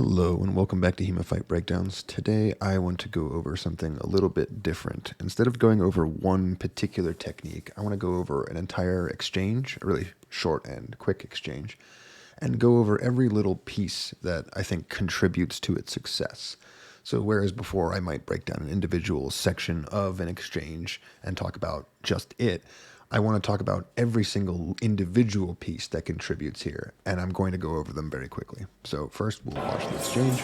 Hello and welcome back to HEMA Fight Breakdowns. Today I want to go over something a little bit different. Instead of going over one particular technique, I want to go over an entire exchange, a really short and quick exchange, and go over every little piece that I think contributes to its success. So whereas before I might break down an individual section of an exchange and talk about just it, I want to talk about every single individual piece that contributes here, and I'm going to go over them very quickly. So first, we'll watch the exchange.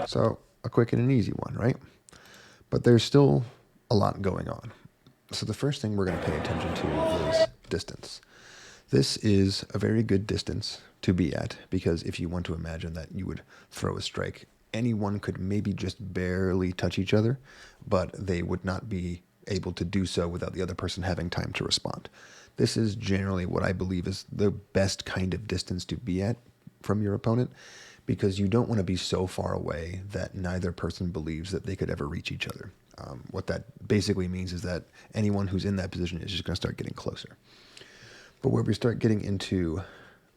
So a quick and an easy one, right? But there's still a lot going on. So the first thing we're going to pay attention to is distance. This is a very good distance to be at, because if you want to imagine that you would throw a strike, anyone could maybe just barely touch each other, but they would not be able to do so without the other person having time to respond. This is generally what I believe is the best kind of distance to be at from your opponent, because you don't want to be so far away that neither person believes that they could ever reach each other. What that basically means is that anyone who's in that position is just going to start getting closer. But where we start getting into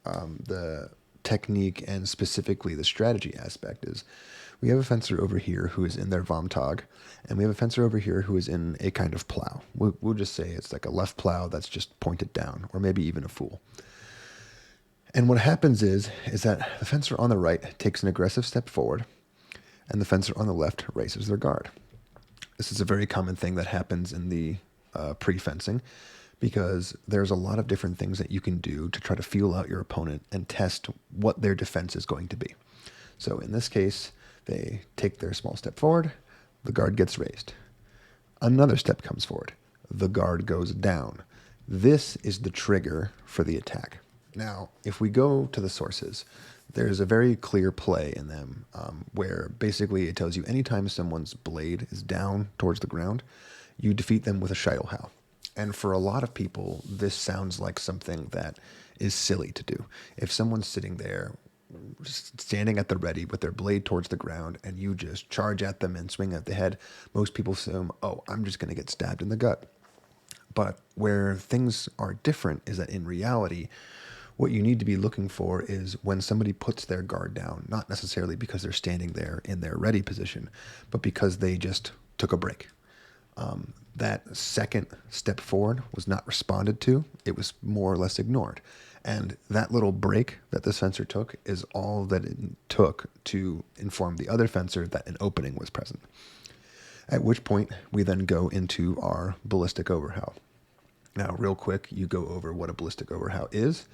the technique and specifically the strategy aspect is we have a fencer over here who is in their Vomtog, and we have a fencer over here who is in a kind of plow. We'll just say it's like a left plow that's just pointed down, or maybe even a fool. And what happens is that the fencer on the right takes an aggressive step forward, and the fencer on the left raises their guard. This is a very common thing that happens in the pre-fencing, because there's a lot of different things that you can do to try to feel out your opponent and test what their defense is going to be. So in this case, they take their small step forward, the guard gets raised. Another step comes forward, the guard goes down. This is the trigger for the attack. Now, if we go to the sources, there's a very clear play in them where basically it tells you anytime someone's blade is down towards the ground, you defeat them with a Scheitelhau. And for a lot of people, this sounds like something that is silly to do. If someone's sitting there, standing at the ready with their blade towards the ground, and you just charge at them and swing at the head, most people assume, oh, I'm just going to get stabbed in the gut. But where things are different is that in reality, what you need to be looking for is when somebody puts their guard down, not necessarily because they're standing there in their ready position, but because they just took a break. That second step forward was not responded to. It was more or less ignored. And that little break that this fencer took is all that it took to inform the other fencer that an opening was present. At which point, we then go into our Ballistic Oberhau. Now, real quick, you go over what a Ballistic Oberhau is.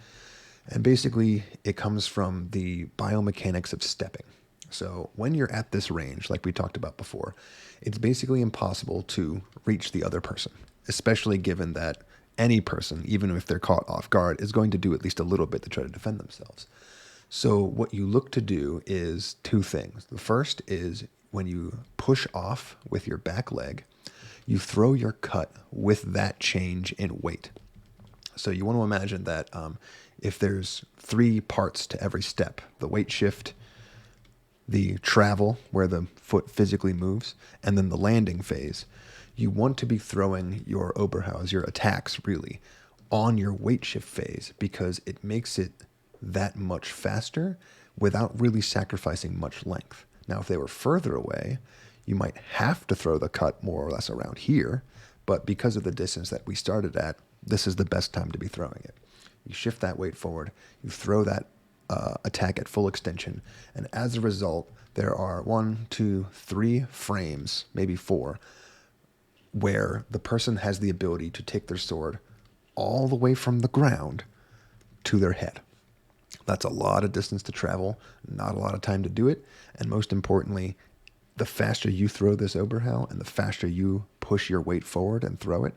And basically, it comes from the biomechanics of stepping. So when you're at this range, like we talked about before, it's basically impossible to reach the other person, especially given that any person, even if they're caught off guard, is going to do at least a little bit to try to defend themselves. So what you look to do is two things. The first is when you push off with your back leg, you throw your cut with that change in weight. So you want to imagine that if there's 3 parts to every step, the weight shift, the travel, where the foot physically moves, and then the landing phase, you want to be throwing your Oberhaus, your attacks really, on your weight shift phase, because it makes it that much faster without really sacrificing much length. Now, if they were further away, you might have to throw the cut more or less around here, but because of the distance that we started at, this is the best time to be throwing it. You shift that weight forward, you throw that attack at full extension, and as a result, there are 1, 2, 3 frames, maybe 4, where the person has the ability to take their sword all the way from the ground to their head. That's a lot of distance to travel, not a lot of time to do it, and most importantly, the faster you throw this Oberhau and the faster you push your weight forward and throw it,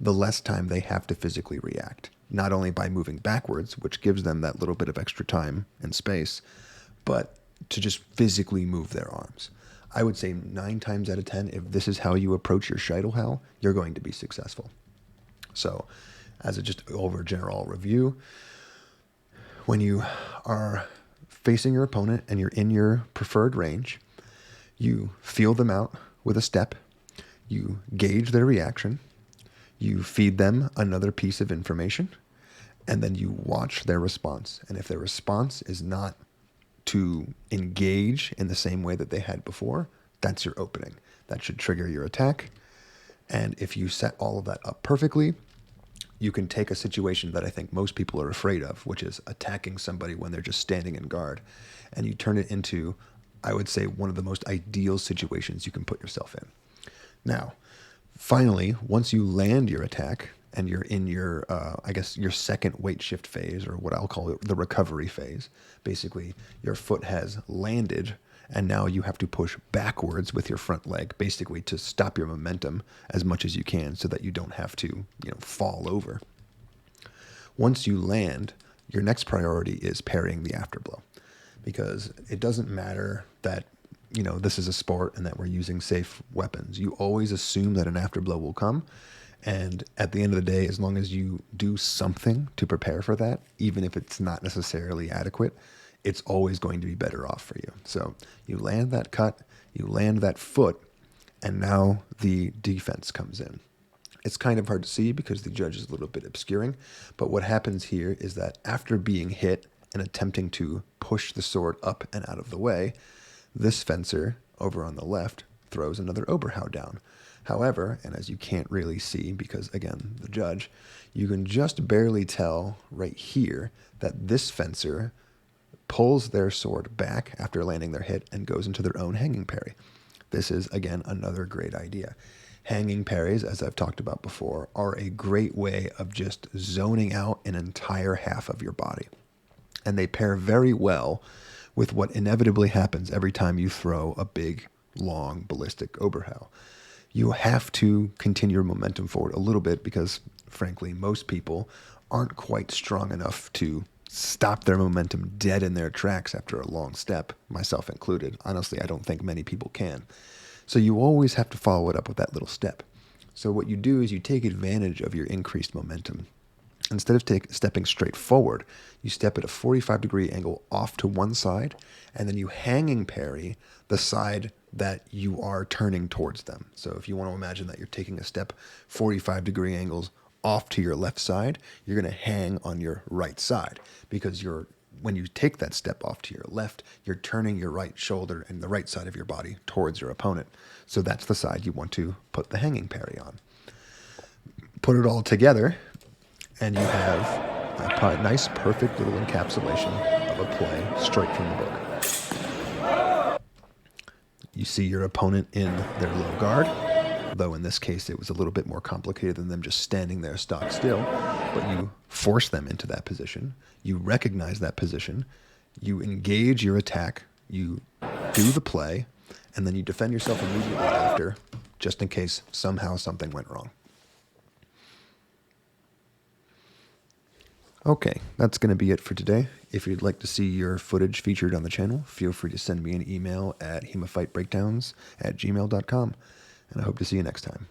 the less time they have to physically react. Not only by moving backwards, which gives them that little bit of extra time and space, but to just physically move their arms. I would say 9 times out of 10, if this is how you approach your Scheitelhau, you're going to be successful. So, as a just over general review, when you are facing your opponent and you're in your preferred range, you feel them out with a step, you gauge their reaction, You feed them another piece of information, and then you watch their response. And if their response is not to engage in the same way that they had before, that's your opening. That should trigger your attack. And if you set all of that up perfectly, you can take a situation that I think most people are afraid of, which is attacking somebody when they're just standing in guard, and you turn it into, I would say, one of the most ideal situations you can put yourself in. Now, finally, once you land your attack and you're in your, I guess, your second weight shift phase, or what I'll call it, the recovery phase, basically your foot has landed and now you have to push backwards with your front leg, basically to stop your momentum as much as you can so that you don't have to, fall over. Once you land, your next priority is parrying the afterblow, because it doesn't matter that, this is a sport and that we're using safe weapons. You always assume that an afterblow will come. And at the end of the day, as long as you do something to prepare for that, even if it's not necessarily adequate, it's always going to be better off for you. So you land that cut, you land that foot, and now the defense comes in. It's kind of hard to see because the judge is a little bit obscuring, but what happens here is that after being hit and attempting to push the sword up and out of the way, this fencer over on the left throws another Oberhau down. However, and as you can't really see because, again, the judge, you can just barely tell right here that this fencer pulls their sword back after landing their hit and goes into their own hanging parry. This is, again, another great idea. Hanging parries, as I've talked about before, are a great way of just zoning out an entire half of your body. And they pair very well with what inevitably happens every time you throw a big, long ballistic Oberhau. You have to continue your momentum forward a little bit because, frankly, most people aren't quite strong enough to stop their momentum dead in their tracks after a long step, myself included. Honestly, I don't think many people can. So you always have to follow it up with that little step. So what you do is you take advantage of your increased momentum. Instead of stepping straight forward, you step at a 45-degree angle off to one side, and then you hanging parry the side that you are turning towards them. So if you want to imagine that you're taking a step 45-degree angles off to your left side, you're going to hang on your right side, because when you take that step off to your left, you're turning your right shoulder and the right side of your body towards your opponent. So that's the side you want to put the hanging parry on. Put it all together, and you have a nice, perfect little encapsulation of a play straight from the book. You see your opponent in their low guard, though in this case it was a little bit more complicated than them just standing there stock still, but you force them into that position. You recognize that position. You engage your attack. You do the play, and then you defend yourself immediately after, just in case somehow something went wrong. Okay, that's going to be it for today. If you'd like to see your footage featured on the channel, feel free to send me an email at HEMAFightBreakdowns@gmail.com, and I hope to see you next time.